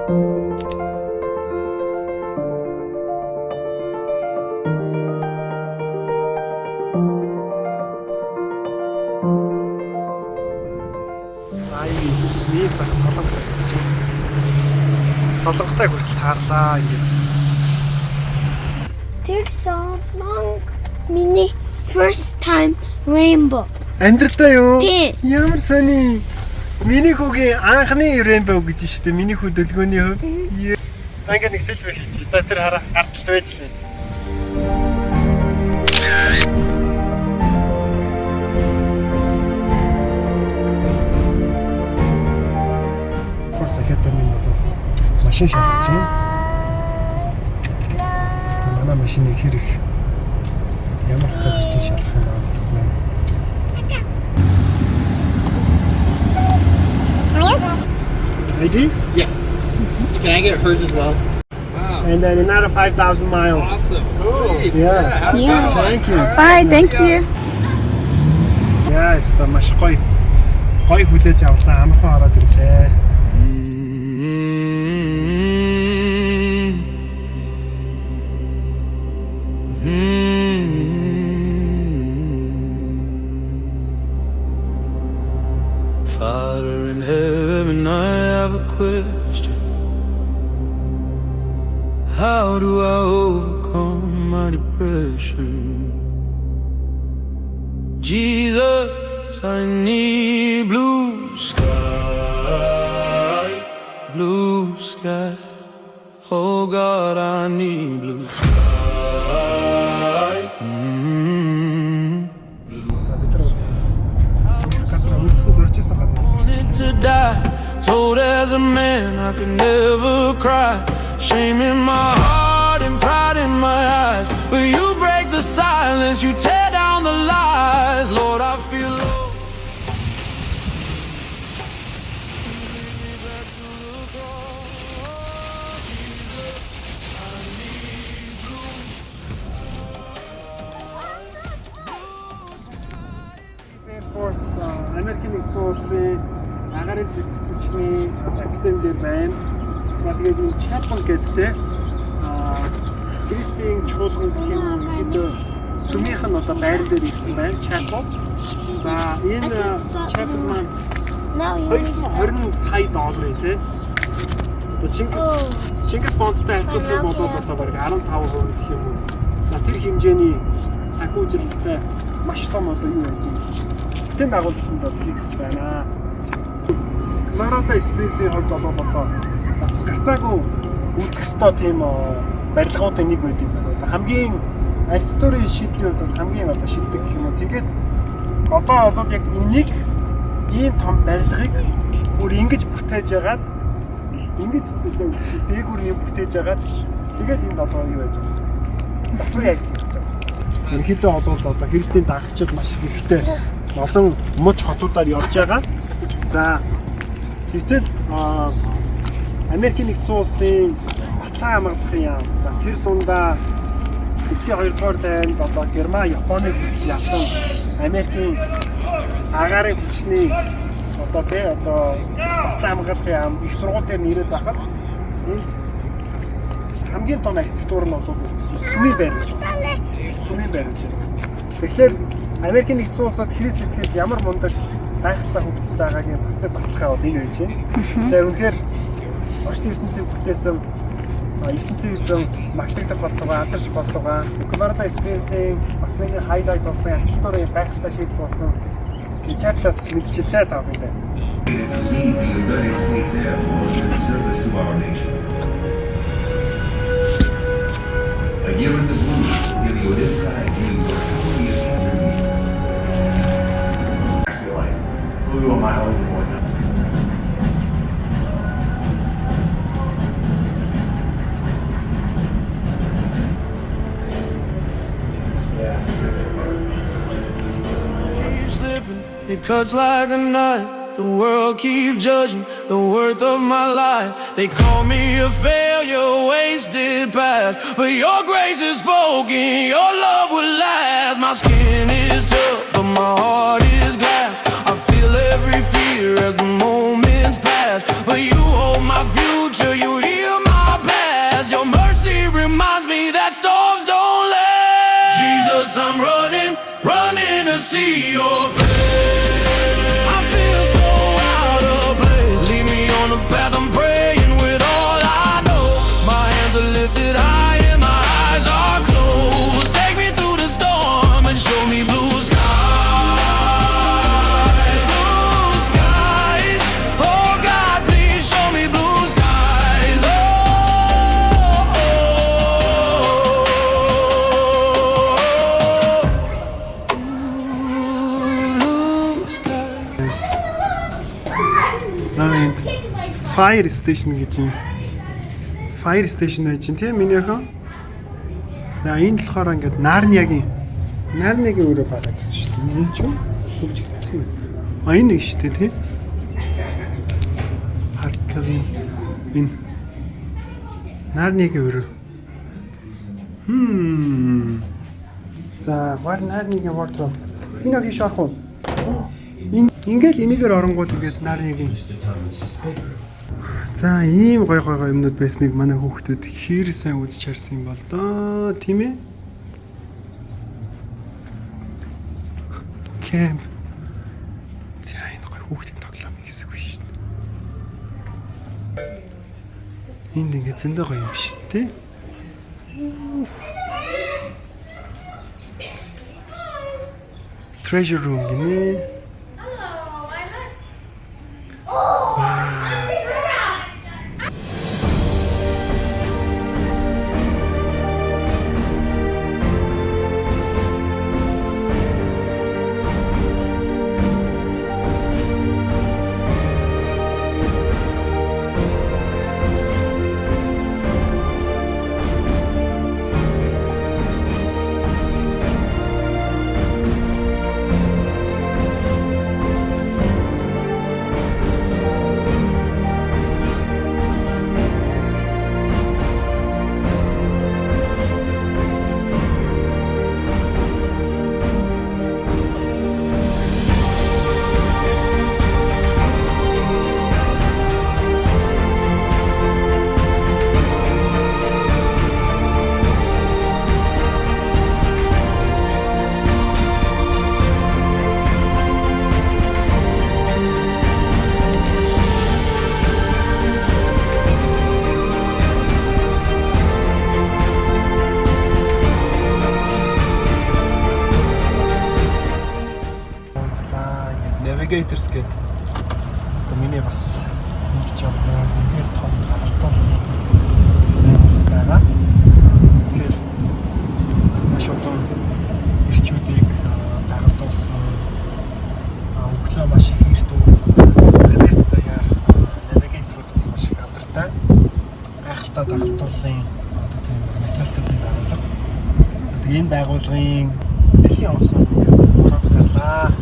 Ийм солонго чинь солонготой хүртэл таарлаа ингээд. Тэр солонго миний first time rainbow. Амьдралдаа юу? Тийм. Ямар сони. Миний хүүгийн анхны rainbow гэж штэ. Миний хүү дөлгөөний хувь. За ингээд нэг селфи хийчихье. За тэр хараа гарталт байж лээ. Академийн бол машин шалгаж байна. Манай машиныг хэрэг ямар хацаад ирсэн шалгах юм аа. Ready? Yes. Can I get hers as well? Wow. And then another 5,000 miles. Awesome. Sweet. Yeah. Yeah. Thank you. Bye, thank you. Yes, та маш гоё хүлээж авлаа. Амархан ороод ирлээ. Father in heaven, I have a question. How do I overcome my depression? Jesus, I need blue sky, blue sky. Oh God, I need blue sky. To die, told as a man I could never cry. Shame in my heart and pride in my eyes. But you break the silence, you tear down the lies. Lord, I feel low. Air Force American Air Force агаарын хүчний академи дээр байна. За тэгээд энэ Chapel гэдэгтэй Кристийн чуулган гэх юм хэд сүмийнх нь одоо байран дээр ирсэн байна. Chapel. За энэ Chapel маань 20 сая долларын тий. Одоо Чингис Бондтой харьцуулах юм бол одоо бараг 15% гэх юм уу. За тэр хэмжээний санхүүжилттэй маш том одоо юу байж юм. Тэн дагуулсан бол хийгч байна. Colorado Springs-ийн хувьд бол одоо бас гарцаагүй үүсэх ёстой тийм барилгуудын нэг байдаг байна. Хамгийн архитектурын шийдлийн хувьд бас хамгийн одоо шилдэг гэх юм уу. Тэгээд одоо бол яг энийг ийм том барилгыг бүр ингэж бүтээж ягаад ингэж дээгүүр юм бүтээж ягаад тэгээд энд одоо юу яаж байгаа. Засварын ажил хийж байгаа. Ерөнхийдөө бол одоо Христийн дагагчид маш ихтэй олон муж хотуудаар явж байгаа. За гэтэл Америкийн нэгдсэн улсын батлан хамгаалахын яам. За тэр дундаа дэлхийн 2 дугаар дайнд одоо Герман, Японыг ялсан Америкийн агаарын хүчний одоо батлан хамгаалахын яам их сургууль дээр нэрээд байхад энэ хамгийн том архитектур нь бол сүмийн байр гэж байна. Сүмийн байр гэж. Тэгэхээр Америкийн нэгдсэн улсад Христ итгэхэд ямар мундаг гайхалтай хөгжсөн байгаагийн бас нэг баталгаа бол энэ байж байна. Тэгэхээр үнэхээр орчин ертөнцийн бүтээсэн ертөнцийн эзэн магтагдах болтугай, алдарш болтугай. Colorado Springs-ийн бас нэг хайлайт болсон архитектурын гайхалтай шийдэл болсон. Чаплас мэдчилээ таа гэдэг. A year in the blue will give you an inside view of how we I feel like flew on my own one. Keep slipping, it cuts like a knife. The world keeps judging the worth of my life. They call me a failure, wasted past. But your grace is spoken, your love will last. My skin is tough, but my heart is glass. I feel every fear as the moments pass. But you hold my future. till you heal my past. Your mercy reminds me that storms don't last. Jesus, I'm running, running to see your face. I feel so out of place. Lead me on the path I'm praying with all I know. My hands are lifted high and my eyes are closed. Take me through the storm and show me blue skies. Blue skies. Oh God, please show me blue skies. Blue skies. За энд Fire Station гэж юм. Fire Station байж чинь тийм миний охин. За энэ болохоор ингээд Нарниагийн өрөө байгаа гэсэн шүү дээ. Энэ ч юм төгжигдсэн байна. А энэ нэг шүү дээ тийм. Харкалын энэ Нарниагийн өрөө. За гар Нарниагийн wardrobe. Энэ охин шарах уу? Ингээл энийгээр оронгууд ингээд Нарниагийн. За ийм гой юмнууд байсныг манай хүүхдүүд хэр сайн үзэж харсан юм бол доо тийм ээ. Кэм. За энэ гой хүүхдийн тоглоом хэсэг биш шүү дээ. Энд ингээд зөндөө гоё юм биш дээ. Treasure room гинэ. Navigators гэдэг. Одоо миний бас хөндлөж явдаг үнээр том дагалдал байгаа. Тэгэхээр маш олон ирчүүдийг дагалдуулсан. Өглөө маш их эрт уулзсан. Америкт даяар навигаторууд бол маш их алдартай. Гайхалтай дагалдуулсан одоо тийм материалтай тийм байгууллага. Тэгээд энэ байгууллагын дэлхийн авсан ороод гарлаа.